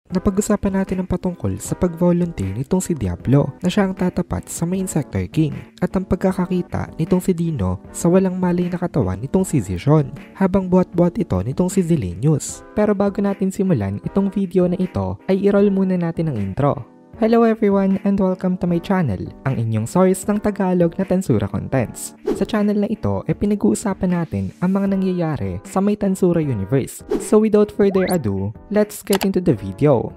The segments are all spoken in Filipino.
Napag-usapan natin ang patungkol sa pag-volunteer nitong si Diablo na siya ang tatapat sa main sector king at ang pagkakakita nitong si Dino sa walang malay na katawan nitong si Zishon habang buhat-buhat ito nitong si Zilenius. Pero bago natin simulan itong video na ito ay i-roll muna natin ang intro. Hello everyone and welcome to my channel, ang inyong source ng Tagalog na Tensura Contents. Sa channel na ito ay pinag-uusapan natin ang mga nangyayari sa may Tensura universe. So without further ado, let's get into the video.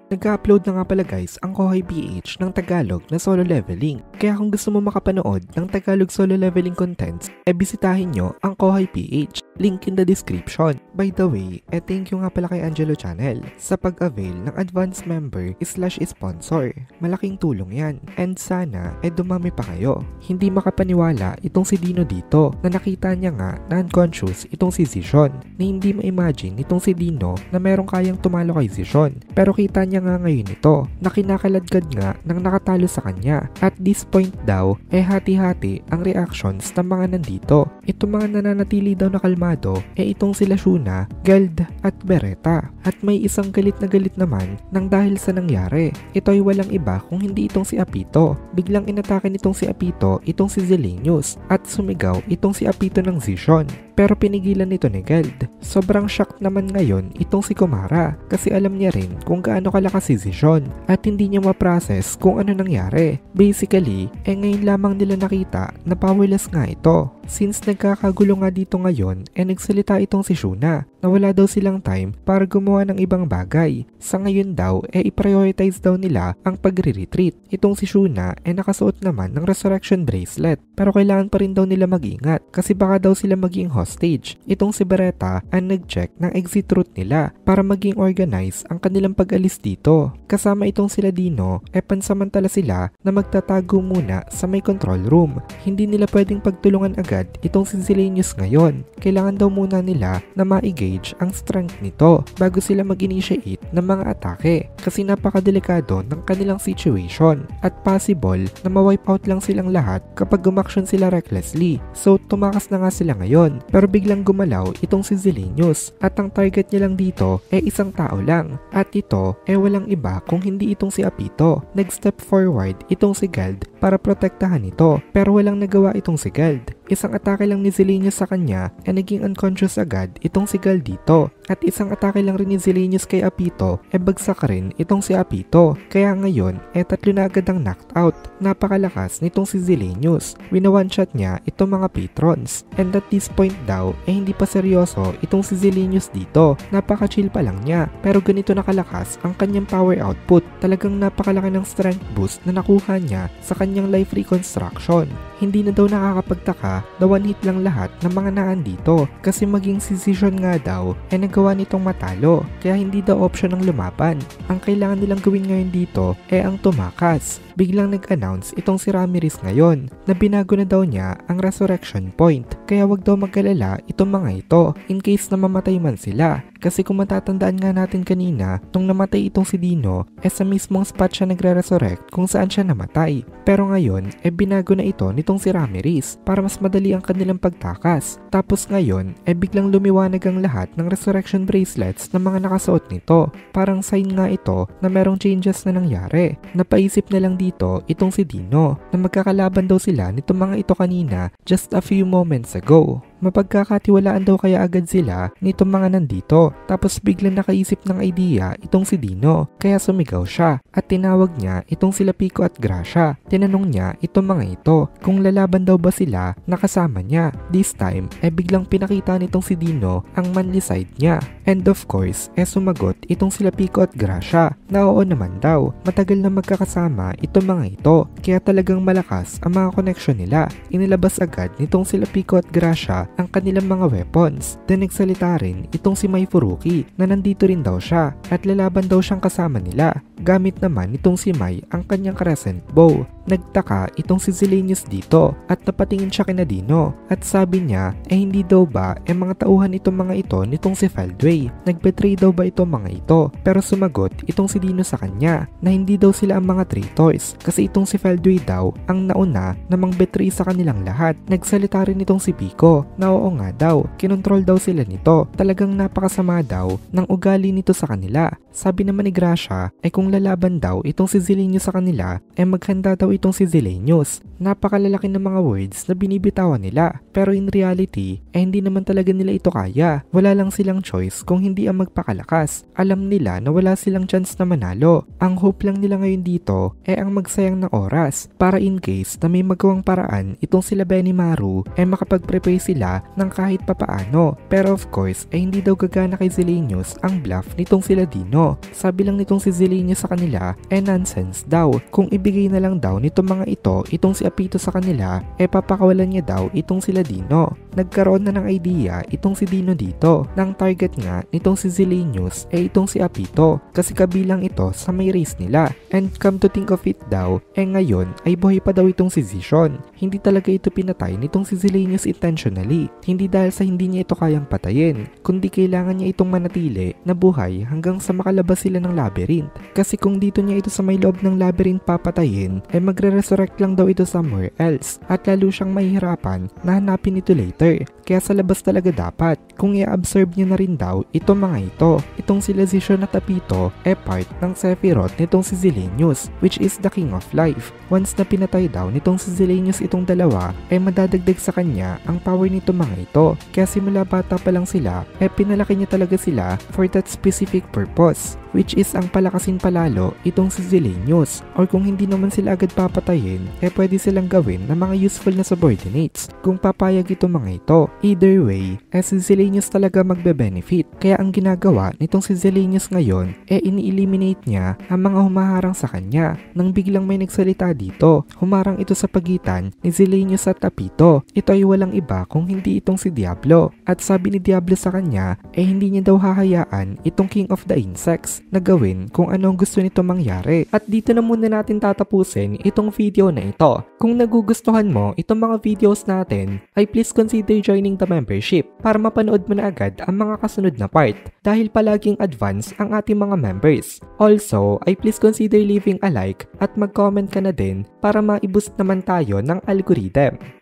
Nag-upload na nga pala guys ang Kohay PH ng Tagalog na solo leveling. Kaya kung gusto mo makapanood ng Tagalog solo leveling contents, bisitahin nyo ang Kohay PH. Link in the description. By the way, thank you nga pala kay Angelo Channel sa pag-avail ng advanced member / sponsor. Malaking tulong yan. And sana dumami pa kayo. Hindi makapaniwala itong si Dino dito na nakita niya nga na unconscious itong si Zishon. Na hindi ma-imagine itong si Dino na merong kayang tumalo kay Zishon. Pero kita niya nga ngayon ito na kinakaladkad nga ng nakatalo sa kanya. At this point daw hati-hati ang reactions ng mga nandito. Itong mga nananatili daw na kalmado itong sila Shuna, Geld at Beretta. At may isang galit na galit naman nang dahil sa nangyari. Ito ay walang iba kung hindi itong si Apito. Biglang inatake nitong si Apito itong si Zilenius at sumigaw itong si Apito ng Zishon. Pero pinigilan nito ni Geld. Sobrang shocked naman ngayon itong si Kumara kasi alam niya rin kung gaano kalakas si Zishon at hindi niya ma-process kung ano nangyari. Basically, ngayon lamang nila nakita na powerless nga ito. Since nagkakagulo nga dito ngayon, nagsalita itong si Shuna na wala daw silang time para gumawa ng ibang bagay. Sa ngayon daw, i-prioritize daw nila ang pagre-retreat. Itong si Shuna nakasuot naman ng resurrection bracelet pero kailangan pa rin daw nila mag-ingat kasi baka daw sila maging hostage. Itong si Beretta ang nag-check ng exit route nila para maging organize ang kanilang pag-alis dito. Kasama itong sila Dino, pansamantala sila na magtatago muna sa may control room. Hindi nila pwedeng pagtulungan agad itong si Zilenius ngayon. Kailangan daw muna nila na ma-engage ang strength nito bago sila mag-initiate ng mga atake kasi napakadelikado ng kanilang situation at possible na ma-wipe out lang silang lahat kapag gumaksyon sila recklessly. So tumakas na nga sila ngayon pero biglang gumalaw itong si Zilenius at ang target niya lang dito isang tao lang at ito walang iba kung hindi itong si Apito. Nag-step forward itong si Geld para protektahan ito pero walang nagawa itong si Geld. Isang atake lang ni Zilenius sa kanya naging unconscious agad itong si Geld dito. At isang atake lang rin ni Zilenius kay Apito bagsak rin itong si Apito. Kaya ngayon tatlo na agad ang knocked out. Napakalakas nitong si Zilenius. Wina-one shot niya itong mga patrons. And at this point daw hindi pa seryoso itong si Zilenius dito. Napaka-chill pa lang niya. Pero ganito nakalakas ang kanyang power output. Talagang napakalaki ng strength boost na nakuha niya sa kanyang life reconstruction. Hindi na daw nakakapagtaka na one hit lang lahat ng mga naandito kasi maging si Zishon nga daw nagawa nitong matalo kaya hindi daw option ang lumaban. Ang kailangan nilang gawin ngayon dito ang tumakas. Biglang nag-announce itong si Ramirez ngayon na binago na daw niya ang resurrection point kaya wag daw mag-alala itong mga ito in case na mamatay man sila. Kasi kung matatandaan nga natin kanina, nung namatay itong si Dino, sa mismong spot siya nagre-resurrect kung saan siya namatay. Pero ngayon, binago na ito nitong si Ramirez para mas madali ang kanilang pagtakas. Tapos ngayon, biglang lumiwanag ang lahat ng resurrection bracelets ng mga nakasuot nito. Parang sign nga ito na merong changes na nangyari. Napaisip na lang dito itong si Dino na magkakalaban daw sila nitong mga ito kanina just a few moments ago. Mapagkakatiwalaan daw kaya agad sila nitong mga nandito tapos biglang nakaisip ng idea itong si Dino kaya sumigaw siya at tinawag niya itong sila Pico at Gracia. Tinanong niya itong mga ito kung lalaban daw ba sila na kasama niya. This time biglang pinakita nitong si Dino ang manly side niya and of course sumagot itong sila Pico at Gracia na oo naman daw, matagal na magkakasama itong mga ito kaya talagang malakas ang mga connection nila. Inilabas agad nitong sila Pico at Gracia ang kanilang mga weapons. Then nagsalita rin itong si Mai Furuki na nandito rin daw siya at lalaban daw siyang kasama nila. Gamit naman itong si Mai ang kanyang crescent bow. Nagtaka itong si Zilenius dito at napatingin siya kina Dino at sabi niya hindi daw ba mga tauhan itong mga ito nitong si Feldway. Nagbetray daw ba itong mga ito? Pero sumagot itong si Dino sa kanya na hindi daw sila ang mga traitors kasi itong si Feldway daw ang nauna namang betray sa kanilang lahat. Nagsalita rin itong si Pico na oo nga daw, kinontrol daw sila nito. Talagang napakasama daw ng ugali nito sa kanila. Sabi naman ni Gracia kung lalaban daw itong si Zilenius sa kanila maghanda daw itong si Zilenius. Napakalalaki ng mga words na binibitawan nila pero in reality hindi naman talaga nila ito kaya. Wala lang silang choice kung hindi ang magpakalakas. Alam nila na wala silang chance na manalo. Ang hope lang nila ngayon dito ang magsayang ng oras para in case na may magawang paraan itong sila Benimaru makapag-prepare sila ng kahit papaano. Pero of course hindi daw gagana kay Zilenius ang bluff nitong sila Dino. Sabi lang nitong si Zilenius sa kanila nonsense daw. Kung ibigay na lang daw nitong mga ito itong si Apito sa kanila papakawalan niya daw itong sila Dino. Nagkaroon na ng idea itong si Dino dito. Nang target nga nitong si Zilenius itong si Apito kasi kabilang ito sa may race nila. And come to think of it daw ngayon ay buhay pa daw itong si Zishon. Hindi talaga ito pinatay nitong si Zilenius intentionally. Hindi dahil sa hindi niya ito kayang patayin kundi kailangan niya itong manatili na buhay hanggang sa makalabas sila ng labyrinth. Kasi kung dito niya ito sa may loob ng labyrinth papatayin magre-resurrect lang daw ito somewhere else at lalo siyang mahihirapan na hanapin ito later. Kaya sa labas talaga dapat kung i-absorb niya na rin daw itong mga ito. Itong sila Zishon at Apito part ng Sephiroth nitong si Zilenius which is the King of Life. Once na pinatay daw nitong si Zilenius itong dalawa madadagdag sa kanya ang power nito mga ito. Kaya simula bata pa lang sila pinalaki niya talaga sila for that specific purpose which is ang palakasin palalo itong si Zilenius. Or kung hindi naman sila agad papatayin pwede silang gawin na mga useful na subordinates kung papayag itong mga ito. Either way si Zilenius talaga magbe-benefit. Kaya ang ginagawa nitong si Zilenius ngayon ini-eliminate niya ang mga humaharang sa kanya. Nang biglang may nagsalita dito, humarang ito sa pagitan ni Zilenius at Apito. Ito ay walang iba kung hindi itong si Diablo. At sabi ni Diablo sa kanya hindi niya daw hahayaan itong King of the Insects na gawin kung anong gusto nito mangyari. At dito na muna natin tatapusin itong video na ito. Kung nagugustuhan mo itong mga videos natin ay please consider joining the membership para mapanood mo na agad ang mga kasunod na part dahil palaging advance ang ating mga members. Also ay please consider leaving a like at mag-comment ka na din para ma-boost naman tayo ng algorithm.